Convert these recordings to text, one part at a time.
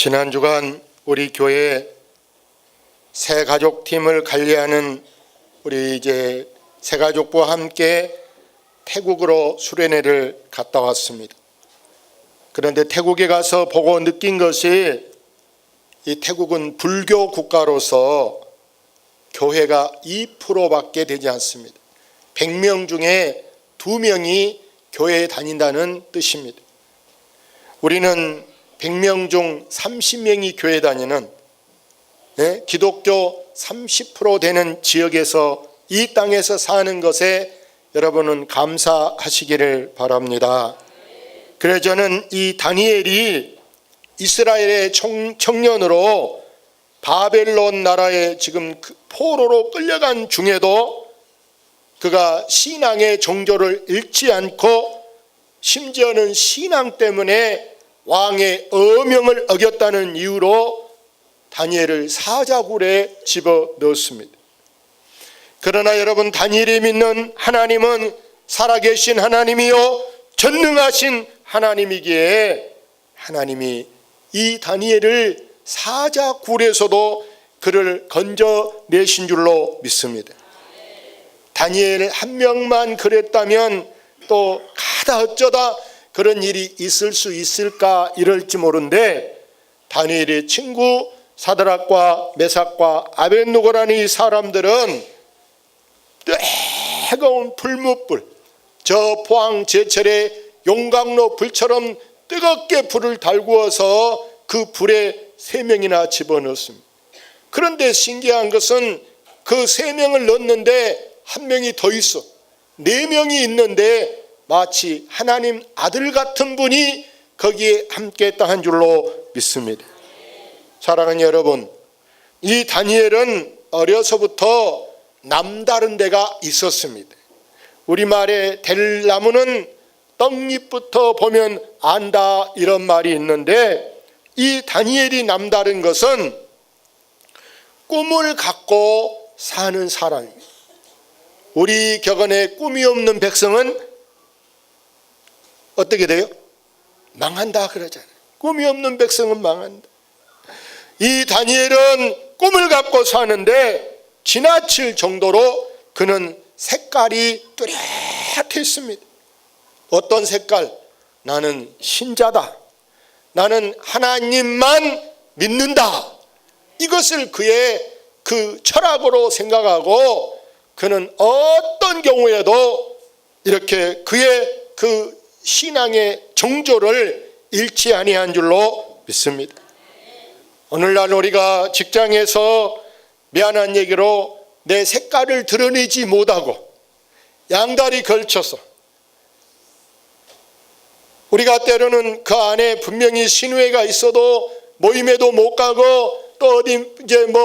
지난 주간 우리 교회 새가족팀을 관리하는 우리 새가족부와 함께 태국으로 수련회를 갔다 왔습니다. 그런데 태국에 가서 보고 느낀 것이 이 태국은 불교 국가로서 교회가 2%밖에 되지 않습니다. 100명 중에 2명이 교회에 다닌다는 뜻입니다. 우리는 100명 중 30명이 교회 다니는 기독교 30% 되는 지역에서 이 땅에서 사는 것에 여러분은 감사하시기를 바랍니다. 그래서 저는 이 다니엘이 이스라엘의 청년으로 바벨론 나라에 지금 포로로 끌려간 중에도 그가 신앙의 정조를 잃지 않고 심지어는 신앙 때문에 왕의 어명을 어겼다는 이유로 다니엘을 사자굴에 집어넣었습니다. 그러나 여러분, 다니엘이 믿는 하나님은 살아계신 하나님이요 전능하신 하나님이기에 하나님이 이 다니엘을 사자굴에서도 그를 건져내신 줄로 믿습니다. 다니엘 한 명만 그랬다면 또 가다 어쩌다 그런 일이 있을 수 있을까 이럴지 모르는데, 다니엘의 친구 사드락과 메삭과 아벳느고라는 이 사람들은 뜨거운 불뭇불, 저 포항 제철에 용광로 불처럼 뜨겁게 불을 달구어서 그 불에 3명이나 집어넣었습니다. 그런데 신기한 것은 그 3명을 넣었는데 1명이 더 있어. 4명이 있는데 마치 하나님 아들 같은 분이 거기에 함께했다 한 줄로 믿습니다. 사랑하는 여러분, 이 다니엘은 어려서부터 남다른 데가 있었습니다. 우리말에 델나무는 떡잎부터 보면 안다 이런 말이 있는데, 이 다니엘이 남다른 것은 꿈을 갖고 사는 사람입니다. 우리 격언에 꿈이 없는 백성은 어떻게 돼요? 망한다 그러잖아요. 꿈이 없는 백성은 망한다. 이 다니엘은 꿈을 갖고 사는데 지나칠 정도로 그는 색깔이 뚜렷했습니다. 어떤 색깔? 나는 신자다. 나는 하나님만 믿는다. 이것을 그의 그 철학으로 생각하고 그는 어떤 경우에도 이렇게 그의 그 신앙의 정조를 잃지 아니한 줄로 믿습니다. 오늘날 우리가 직장에서 미안한 얘기로 내 색깔을 드러내지 못하고 양다리 걸쳐서 우리가 때로는 그 안에 분명히 신회가 있어도 모임에도 못 가고 또 어디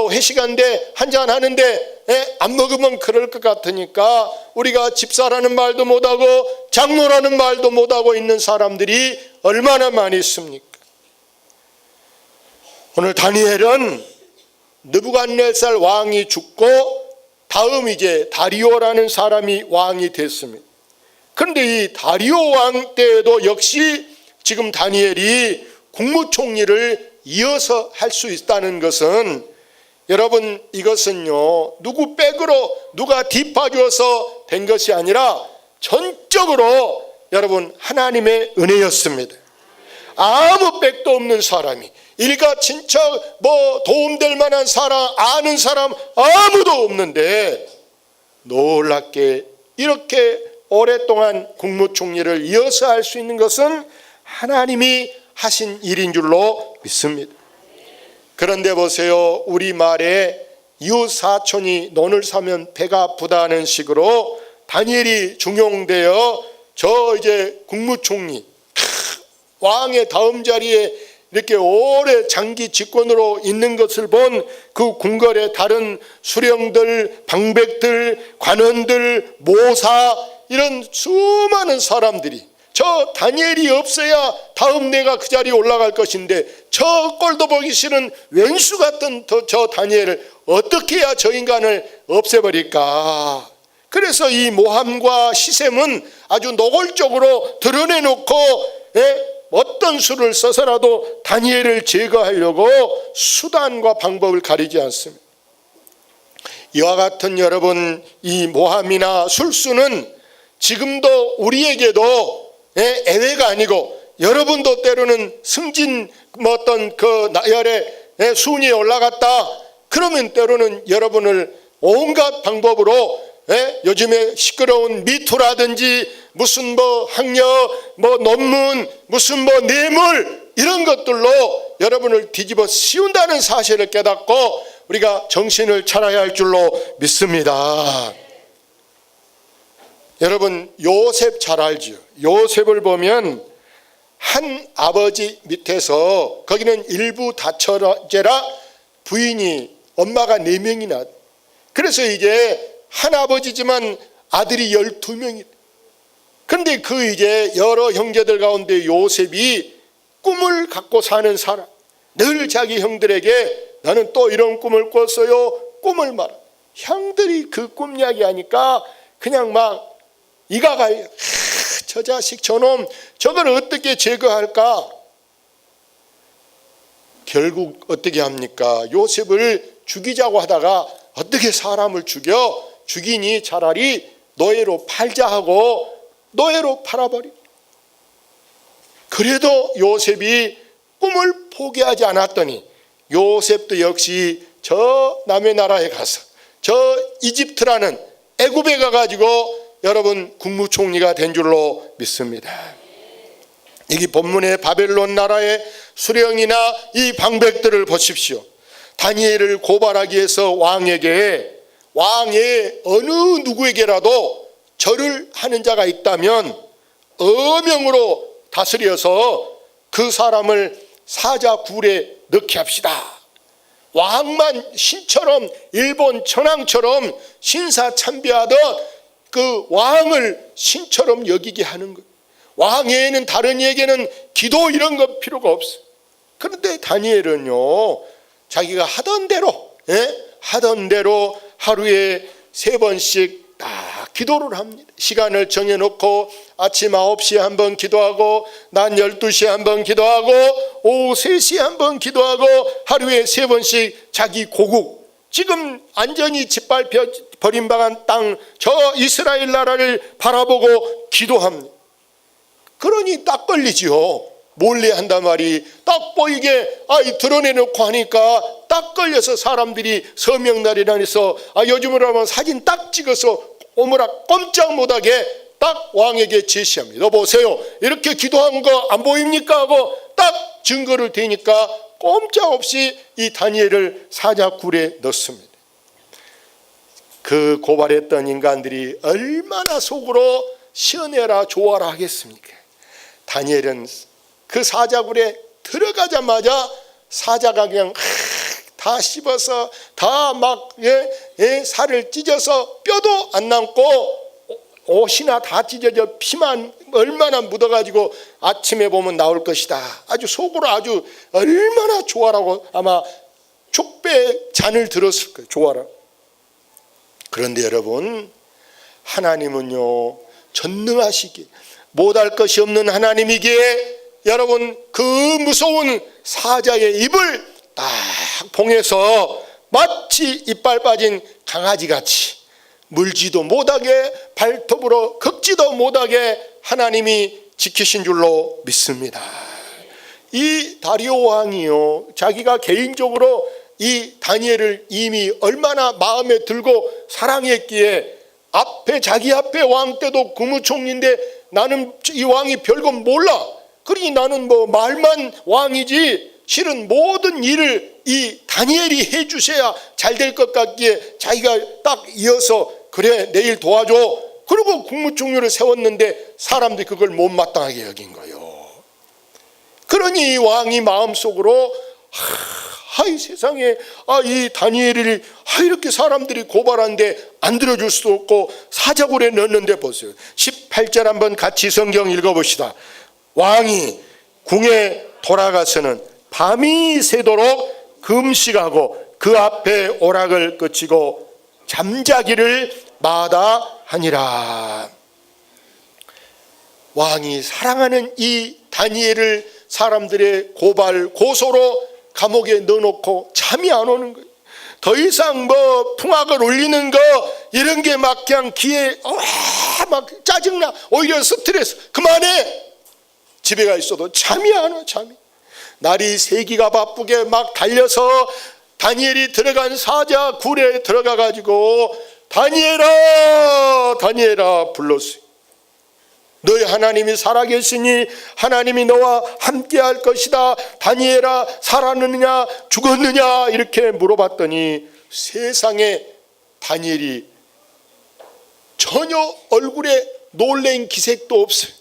회식한데 한잔 하는데 안 먹으면 그럴 것 같으니까 우리가 집사라는 말도 못하고 장로라는 말도 못하고 있는 사람들이 얼마나 많이 있습니까? 오늘 다니엘은 느부갓네살 왕이 죽고 다음 다리오라는 사람이 왕이 됐습니다. 그런데 이 다리오 왕 때에도 역시 지금 다니엘이 국무총리를 이어서 할 수 있다는 것은, 여러분, 이것은요 누구 백으로 누가 뒷봐줘서 된 것이 아니라 전적으로 여러분 하나님의 은혜였습니다. 아무 백도 없는 사람이, 일가 친척 도움될 만한 사람, 아는 사람 아무도 없는데 놀랍게 이렇게 오랫동안 국무총리를 이어서 할 수 있는 것은 하나님이 하신 일인 줄로 믿습니다. 그런데 보세요, 우리말에 이웃 사촌이 논을 사면 배가 아프다는 식으로 다니엘이 중용되어 국무총리 왕의 다음 자리에 이렇게 오래 장기 집권으로 있는 것을 본 그 궁궐의 다른 수령들, 방백들, 관원들, 모사, 이런 수많은 사람들이 저 다니엘이 없어야 다음 내가 그 자리에 올라갈 것인데 저 꼴도 보기 싫은 왼수 같은 저 다니엘을 어떻게 해야 저 인간을 없애버릴까? 그래서 이 모함과 시샘은 아주 노골적으로 드러내놓고 어떤 수를 써서라도 다니엘을 제거하려고 수단과 방법을 가리지 않습니다. 이와 같은 여러분, 이 모함이나 술수는 지금도 우리에게도 애외가 아니고, 여러분도 때로는 승진 어떤 그 나열의 순위에 올라갔다 그러면 때로는 여러분을 온갖 방법으로 요즘에 시끄러운 미투라든지 무슨 뭐 학력, 뭐 논문, 무슨 뭐 뇌물 이런 것들로 여러분을 뒤집어 씌운다는 사실을 깨닫고 우리가 정신을 차려야 할 줄로 믿습니다. 여러분, 요셉 잘 알죠? 요셉을 보면 한 아버지 밑에서, 거기는 일부 다처제라 부인이 엄마가 4명이나, 그래서 이제 한 아버지지만 아들이 12명이. 그런데 그 이제 여러 형제들 가운데 요셉이 꿈을 갖고 사는 사람, 늘 자기 형들에게 나는 또 이런 꿈을 꿨어요, 꿈을 말하. 형들이 그 꿈 이야기하니까 그냥 막 이가 가요. 저 자식 저놈 저걸 어떻게 제거할까. 결국 어떻게 합니까? 요셉을 죽이자고 하다가 어떻게 사람을 죽이니 차라리 노예로 팔자 하고 노예로 팔아버리. 그래도 요셉이 꿈을 포기하지 않았더니 요셉도 역시 저 남의 나라에 가서 저 이집트라는 애굽에 가가지고 여러분 국무총리가 된 줄로 믿습니다. 여기 본문의 바벨론 나라의 수령이나 이 방백들을 보십시오. 다니엘을 고발하기 위해서 왕의 어느 누구에게라도 절을 하는 자가 있다면 어명으로 다스려서 그 사람을 사자굴에 넣게 합시다. 왕만 신처럼, 일본 천황처럼 신사참배하던 그 왕을 신처럼 여기게 하는 것. 왕에는 다른 이에게는 기도 이런 거 필요가 없어. 그런데 다니엘은요, 자기가 하던 대로 하루에 3번씩 딱 기도를 합니다. 시간을 정해놓고 아침 9시에 한 번 기도하고 낮 12시에 한 번 기도하고 오후 3시에 한 번 기도하고 하루에 3번씩 자기 고국, 지금 완전히 짓밟혀 버림당한 땅 저 이스라엘 나라를 바라보고 기도합니다. 그러니 딱 걸리지요. 몰래 한단 말이 딱 보이게 드러내놓고 하니까 딱 걸려서 사람들이 서명날이라 해서 요즘으로 하면 사진 딱 찍어서 오므라 꼼짝 못하게 딱 왕에게 제시합니다. 너 보세요, 이렇게 기도한 거 안 보입니까? 하고 딱 증거를 대니까 꼼짝없이 이 다니엘을 사자굴에 넣습니다. 그 고발했던 인간들이 얼마나 속으로 시원해라 좋아라 하겠습니까? 다니엘은 그 사자굴에 들어가자마자 사자가 그냥 다 씹어서 다 막 살을 찢어서 뼈도 안 남고 옷이나 다 찢어져 피만 얼마나 묻어가지고 아침에 보면 나올 것이다. 아주 속으로 아주 얼마나 좋아라고 아마 촉배 잔을 들었을 거예요. 좋아라. 그런데 여러분, 하나님은요 전능하시기에 못할 것이 없는 하나님이기에 여러분 그 무서운 사자의 입을 딱 봉해서 마치 이빨 빠진 강아지같이 물지도 못하게 발톱으로 긁지도 못하게 하나님이 지키신 줄로 믿습니다. 이 다리오 왕이요, 자기가 개인적으로 이 다니엘을 이미 얼마나 마음에 들고 사랑했기에 자기 앞에 왕 때도 국무총리인데 나는 이 왕이 별거 몰라. 그러니 나는 뭐 말만 왕이지 실은 모든 일을 이 다니엘이 해주셔야 잘 될 것 같기에 자기가 딱 이어서 그래 내일 도와줘. 그리고 국무총리를 세웠는데 사람들이 그걸 못마땅하게 여긴 거예요. 그러니 이 왕이 마음속으로 이 세상에 이 다니엘을 이렇게 사람들이 고발하는데 안 들어줄 수도 없고 사자굴에 넣었는데 보세요. 18절 한번 같이 성경 읽어봅시다. 왕이 궁에 돌아가서는 밤이 새도록 금식하고 그 앞에 오락을 그치고 잠자기를 마다하니라. 왕이 사랑하는 이 다니엘을 사람들의 고발 고소로 감옥에 넣어놓고 잠이 안 오는 거예요. 더 이상 뭐 풍악을 울리는 거 이런 게 막 그냥 귀에 막 짜증나. 오히려 스트레스. 그만해. 집에 가 있어도 잠이 안 와. 잠이. 날이 새기가 바쁘게 막 달려서 다니엘이 들어간 사자 굴에 들어가 가지고 다니엘아 다니엘아 불렀어요. 너희 하나님이 살아계시니 하나님이 너와 함께 할 것이다. 다니엘아 살았느냐 죽었느냐 이렇게 물어봤더니 세상에 다니엘이 전혀 얼굴에 놀란 기색도 없어요.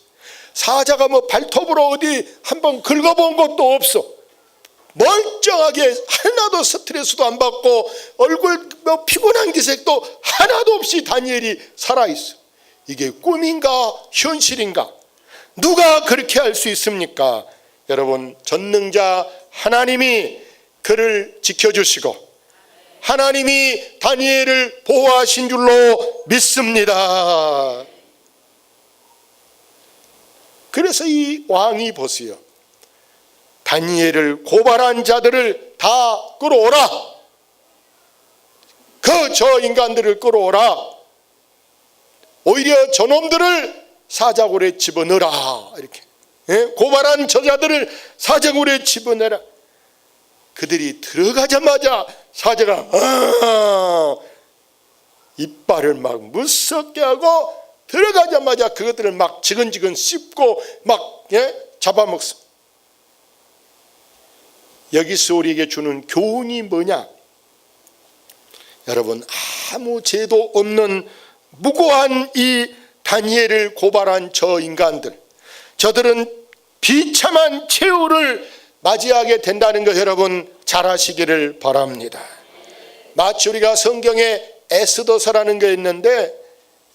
사자가 뭐 발톱으로 어디 한번 긁어본 것도 없어. 멀쩡하게 하나도 스트레스도 안 받고 얼굴 뭐 피곤한 기색도 하나도 없이 다니엘이 살아있어. 이게 꿈인가 현실인가? 누가 그렇게 할 수 있습니까? 여러분, 전능자 하나님이 그를 지켜주시고 하나님이 다니엘을 보호하신 줄로 믿습니다. 그래서 이 왕이 보세요. 다니엘을 고발한 자들을 다 끌어오라. 저 인간들을 끌어오라. 오히려 저놈들을 사자굴에 집어넣어라. 이렇게 고발한 저자들을 사자굴에 집어넣어라. 그들이 들어가자마자 사자가 이빨을 막 무섭게 하고 들어가자마자 그것들을 막 지근지근 씹고 막 잡아먹어. 여기서 우리에게 주는 교훈이 뭐냐? 여러분, 아무 죄도 없는 무고한 이 다니엘을 고발한 저 인간들, 저들은 비참한 최후를 맞이하게 된다는 것 여러분 잘 아시기를 바랍니다. 마치 우리가 성경에 에스더서라는 게 있는데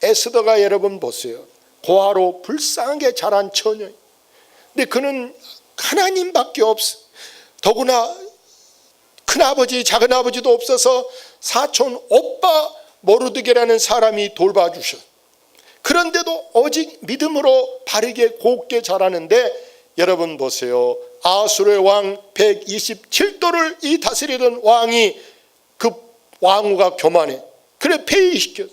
에스더가 여러분 보세요. 고아로 불쌍하게 자란 처녀. 근데 그는 하나님밖에 없어. 더구나 큰아버지 작은아버지도 없어서 사촌 오빠 모르드게라는 사람이 돌봐주셔. 그런데도 오직 믿음으로 바르게 곱게 자라는데 여러분 보세요. 아수르의 왕 127도를 이 다스리던 왕이 그 왕후가 교만해. 그래 폐위시켰어.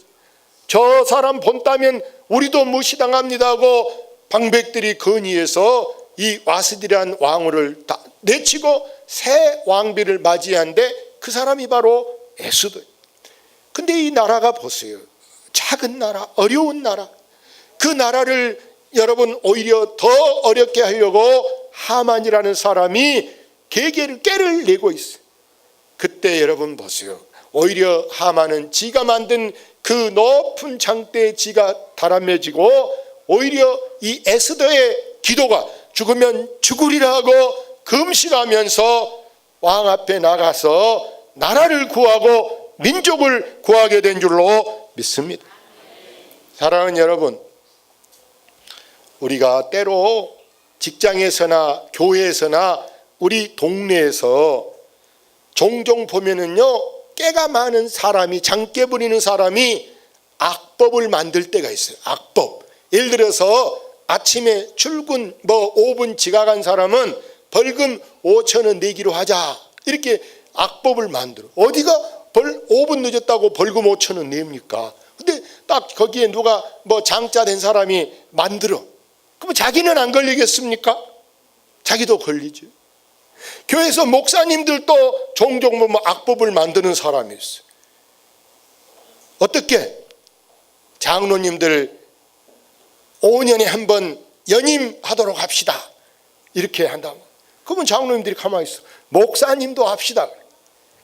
저 사람 본따면 우리도 무시당합니다 하고 방백들이 건의해서 이 와스디라는 왕후를 다 내치고 새 왕비를 맞이한데 그 사람이 바로 에스더예요. 근데 이 나라가 보세요. 작은 나라, 어려운 나라. 그 나라를 여러분 오히려 더 어렵게 하려고 하만이라는 사람이 깨를 내고 있어요. 그때 여러분 보세요. 오히려 하만은 지가 만든 그 높은 장대에 지가 다람매지고 오히려 이 에스더의 기도가 죽으면 죽으리라 하고 금식하면서 왕 앞에 나가서 나라를 구하고 민족을 구하게 된 줄로 믿습니다. 사랑하는 여러분, 우리가 때로 직장에서나 교회에서나 우리 동네에서 종종 보면은요, 깨가 많은 사람이, 장깨 부리는 사람이 악법을 만들 때가 있어요. 악법. 예를 들어서 아침에 출근 5분 지각한 사람은 벌금 5,000원 내기로 하자. 이렇게 악법을 만들어. 어디가 5분 늦었다고 벌금 5,000원 냅니까? 근데 딱 거기에 누가 장자 된 사람이 만들어. 그럼 자기는 안 걸리겠습니까? 자기도 걸리죠. 교회에서 목사님들도 종종 악법을 만드는 사람이 있어요. 어떻게? 장로님들 5년에 한 번 연임하도록 합시다. 이렇게 한다면. 그러면 장로님들이 가만히 있어. 목사님도 합시다.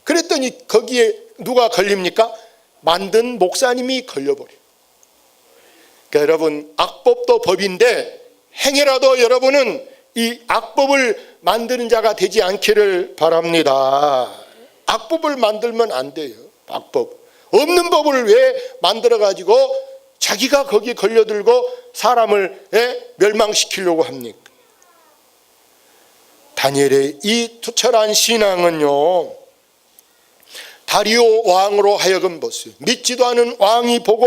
그랬더니 거기에 누가 걸립니까? 만든 목사님이 걸려버려요. 그러니까 여러분, 악법도 법인데 행여라도 여러분은 이 악법을 만드는 자가 되지 않기를 바랍니다. 악법을 만들면 안 돼요. 악법. 없는 법을 왜 만들어가지고 자기가 거기에 걸려들고 사람을 멸망시키려고 합니까? 다니엘의 이 투철한 신앙은요, 다리오 왕으로 하여금 보세요. 믿지도 않은 왕이 보고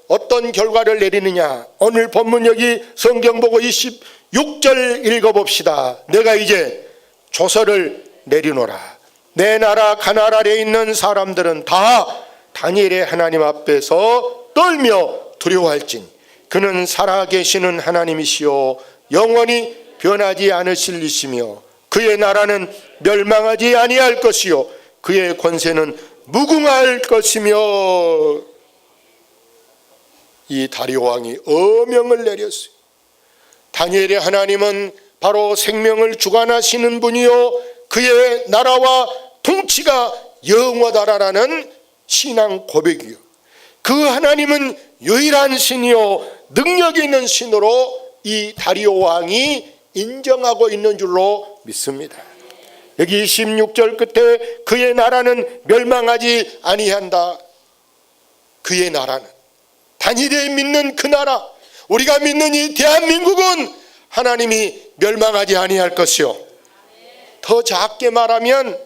어떤 결과를 내리느냐. 오늘 본문 여기 성경 보고 26절 읽어봅시다. 내가 이제 조서를 내리노라. 내 나라 가나안 아래에 있는 사람들은 다 다니엘의 하나님 앞에서 떨며 두려워할진 그는 살아계시는 하나님이시요 영원히 변하지 않으실 이시며 그의 나라는 멸망하지 아니할 것이요 그의 권세는 무궁할 것이며. 이 다리오 왕이 어명을 내렸어요. 다니엘의 하나님은 바로 생명을 주관하시는 분이요 그의 나라와 통치가 영원하다라는 신앙 고백이요 그 하나님은 유일한 신이요 능력 있는 신으로 이 다리오 왕이 인정하고 있는 줄로 믿습니다. 여기 16절 끝에 그의 나라는 멸망하지 아니한다. 그의 나라는 다니엘이 믿는 그 나라, 우리가 믿는 이 대한민국은 하나님이 멸망하지 아니할 것이요. 더 작게 말하면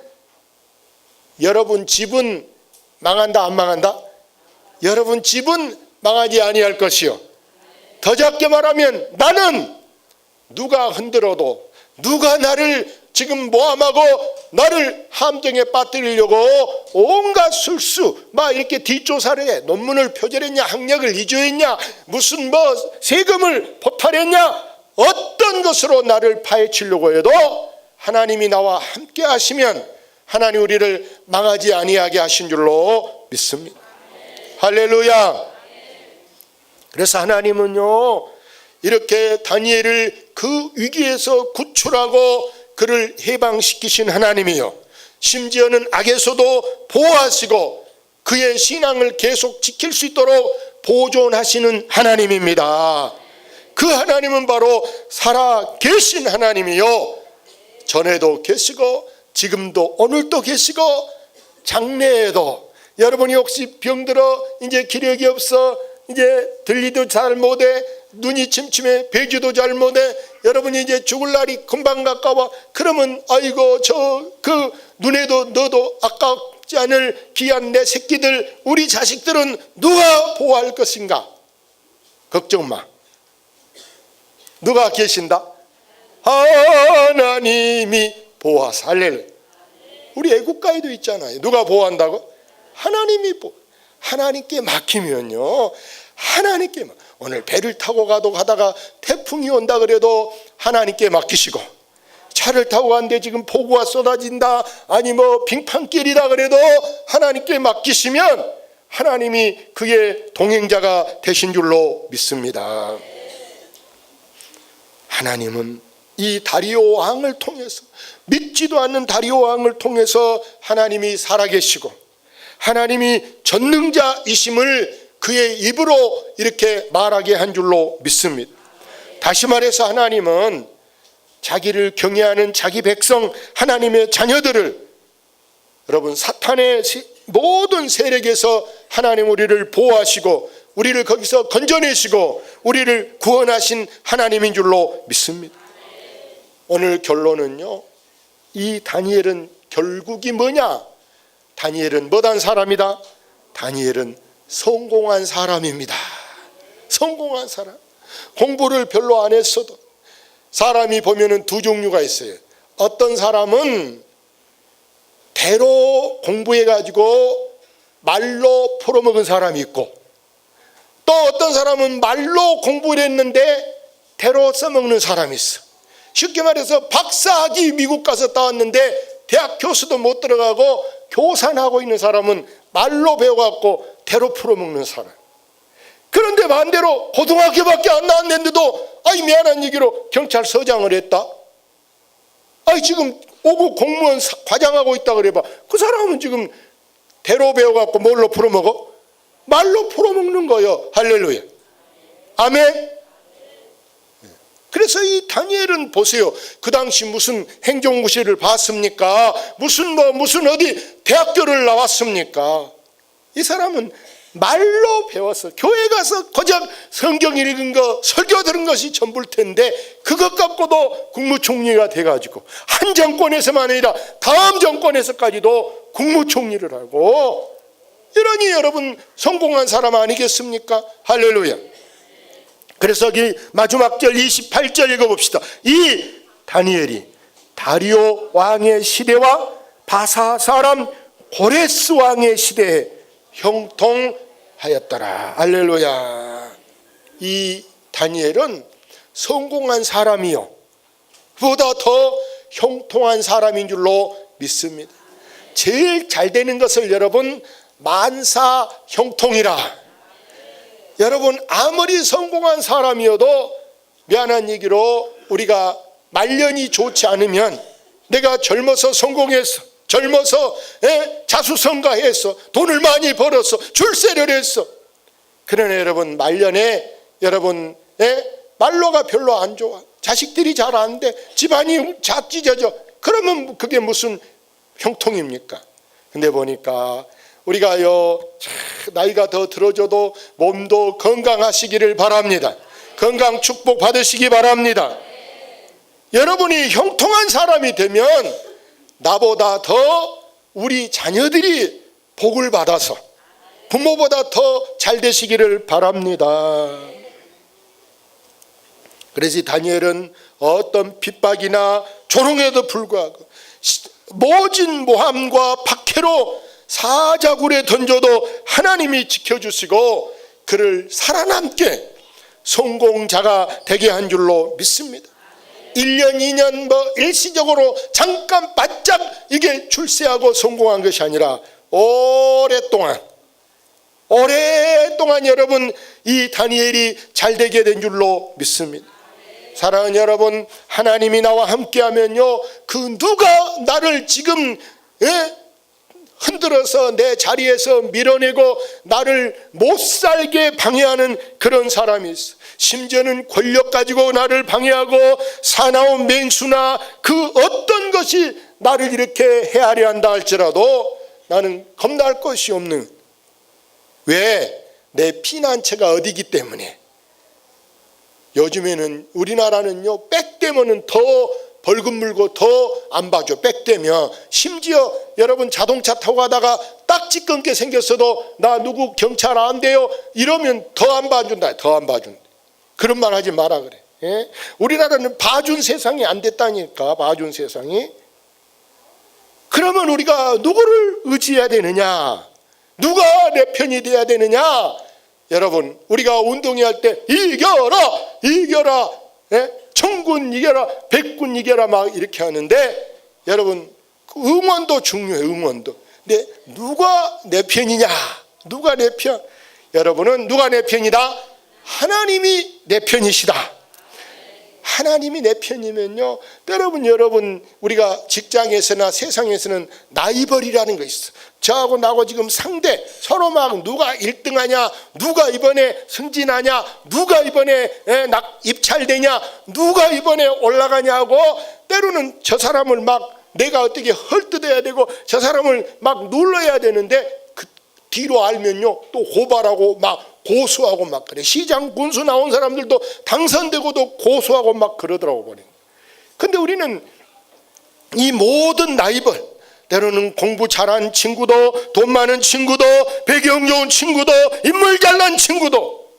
여러분 집은 망한다 안 망한다? 여러분 집은 망하지 아니할 것이요. 더 작게 말하면 나는 누가 흔들어도 누가 나를 지금 모함하고 나를 함정에 빠뜨리려고 온갖 술수 막 이렇게 뒷조사를 해. 논문을 표절했냐, 학력을 이조했냐, 무슨 뭐 세금을 포탈했냐, 어떤 것으로 나를 파헤치려고 해도 하나님이 나와 함께 하시면 하나님 우리를 망하지 아니하게 하신 줄로 믿습니다. 할렐루야. 그래서 하나님은요 이렇게 다니엘을 그 위기에서 구출하고 그를 해방시키신 하나님이요 심지어는 악에서도 보호하시고 그의 신앙을 계속 지킬 수 있도록 보존하시는 하나님입니다. 그 하나님은 바로 살아 계신 하나님이요 전에도 계시고 지금도 오늘도 계시고 장래에도 여러분이 혹시 병들어 이제 기력이 없어 이제 들리도 잘 못해 눈이 침침해 배기도 잘 못해 여러분이 이제 죽을 날이 금방 가까워 그러면 아이고 저 그 눈에도 너도 아깝지 않을 귀한 내 새끼들 우리 자식들은 누가 보호할 것인가? 걱정 마. 누가 계신다? 하나님이 보호하사. 할렐루야. 우리 애국가에도 있잖아요. 누가 보호한다고? 하나님이 하나님께 맡기면요 하나님께 오늘 배를 타고 가다가 태풍이 온다 그래도 하나님께 맡기시고 차를 타고 가는데 지금 폭우가 쏟아진다 아니 뭐 빙판길이다 그래도 하나님께 맡기시면 하나님이 그의 동행자가 되신 줄로 믿습니다. 하나님은 이 다리오 왕을 통해서 믿지도 않는 다리오 왕을 통해서 하나님이 살아계시고 하나님이 전능자이심을 그의 입으로 이렇게 말하게 한 줄로 믿습니다. 다시 말해서 하나님은 자기를 경외하는 자기 백성 하나님의 자녀들을 여러분 사탄의 모든 세력에서 하나님 우리를 보호하시고 우리를 거기서 건져내시고 우리를 구원하신 하나님인 줄로 믿습니다. 오늘 결론은요 이 다니엘은 결국이 뭐냐? 다니엘은 뭐단 사람이다? 다니엘은 성공한 사람입니다. 성공한 사람. 공부를 별로 안 했어도 사람이 보면은 두 종류가 있어요. 어떤 사람은 대로 공부해가지고 말로 풀어먹은 사람이 있고 또 어떤 사람은 말로 공부를 했는데 대로 써먹는 사람이 있어. 쉽게 말해서 박사학위 미국 가서 따왔는데 대학 교수도 못 들어가고 교산하고 있는 사람은 말로 배워갖고 대로 풀어먹는 사람. 그런데 반대로 고등학교밖에 안 나왔는데도 아이 미안한 얘기로 경찰서장을 했다. 아이 지금 5급 공무원 과장하고 있다 그래봐. 그 사람은 지금 대로 배워갖고 뭘로 풀어먹어? 말로 풀어먹는 거예요. 할렐루야. 아멘. 그래서 이 다니엘은 보세요. 그 당시 무슨 행정고시를 봤습니까? 무슨 어디 대학교를 나왔습니까? 이 사람은 말로 배워서 교회 가서 고작 성경 읽은 거 설교 들은 것이 전부일 텐데 그것 갖고도 국무총리가 돼가지고 한 정권에서만 아니라 다음 정권에서까지도 국무총리를 하고 이러니 여러분 성공한 사람 아니겠습니까? 할렐루야. 그래서 이 마지막 절 28절 읽어봅시다. 이 다니엘이 다리오 왕의 시대와 바사 사람 고레스 왕의 시대에 형통하였더라. 할렐루야. 이 다니엘은 성공한 사람이요 보다 더 형통한 사람인 줄로 믿습니다. 제일 잘 되는 것을 여러분 만사 형통이라. 여러분 아무리 성공한 사람이어도 미안한 얘기로 우리가 말년이 좋지 않으면, 내가 젊어서 성공했어, 젊어서 자수성가했어, 돈을 많이 벌었어, 출세를 했어, 그러나 여러분 말년에 여러분 말로가 별로 안 좋아, 자식들이 잘 안 돼, 집안이 찢어져, 그러면 그게 무슨 형통입니까? 근데 보니까 우리가요 나이가 더 들어져도 몸도 건강하시기를 바랍니다. 건강 축복 받으시기 바랍니다. 여러분이 형통한 사람이 되면 나보다 더 우리 자녀들이 복을 받아서 부모보다 더 잘 되시기를 바랍니다. 그래서 다니엘은 어떤 핍박이나 조롱에도 불구하고 모진 모함과 박해로 사자굴에 던져도 하나님이 지켜주시고 그를 살아남게 성공자가 되게 한 줄로 믿습니다. 1년 2년 일시적으로 잠깐 바짝 이게 출세하고 성공한 것이 아니라 오랫동안 여러분 이 다니엘이 잘 되게 된 줄로 믿습니다. 사랑하는 여러분, 하나님이 나와 함께하면요 그 누가 나를 지금 흔들어서 내 자리에서 밀어내고 나를 못 살게 방해하는 그런 사람이 있어. 심지어는 권력 가지고 나를 방해하고 사나운 맹수나 그 어떤 것이 나를 이렇게 헤아려 한다 할지라도 나는 겁날 것이 없는, 왜? 내 피난처가 어디기 때문에. 요즘에는 우리나라는요 빽되면은 더 벌금 물고 더 안 봐줘. 빽되면 심지어 여러분 자동차 타고 가다가 딱지 끊게 생겼어도 나 누구 경찰 안 돼요 이러면 더 안 봐준다. 더 안 봐준다. 그런 말 하지 마라 그래. 예? 우리나라는 봐준 세상이 안 됐다니까. 봐준 세상이. 그러면 우리가 누구를 의지해야 되느냐, 누가 내 편이 돼야 되느냐. 여러분 우리가 운동회 할 때 이겨라 천군 이겨라 백군 이겨라 막 이렇게 하는데 여러분 응원도 중요해요. 응원도. 근데 누가 내 편이냐, 누가 내 편. 여러분은 누가 내 편이다? 하나님이 내 편이시다. 하나님이 내 편이면요 여러분 우리가 직장에서나 세상에서는 라이벌이라는 거 있어. 저하고 나하고 지금 상대, 서로 막 누가 1등하냐, 누가 이번에 승진하냐, 누가 이번에 입찰되냐, 누가 이번에 올라가냐고, 때로는 저 사람을 막 내가 어떻게 헐뜯어야 되고 저 사람을 막 눌러야 되는데 그 뒤로 알면요 또 고발하고 막 고소하고 막 그래. 시장 군수 나온 사람들도 당선되고도 고소하고 막 그러더라고. 근데 우리는 이 모든 라이벌, 때로는 공부 잘한 친구도, 돈 많은 친구도, 배경 좋은 친구도, 인물 잘난 친구도,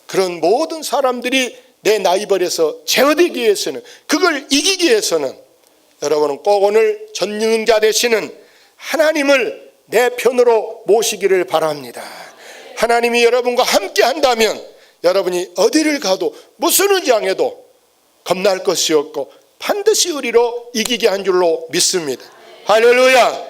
그런 모든 사람들이 내 라이벌에서 제어되기 위해서는, 그걸 이기기 위해서는 여러분은 꼭 오늘 전능자 되시는 하나님을 내 편으로 모시기를 바랍니다. 하나님이 여러분과 함께 한다면 여러분이 어디를 가도 무슨 의장해도 겁날 것이 없고 반드시 우리로 이기게 한 줄로 믿습니다. 할렐루야.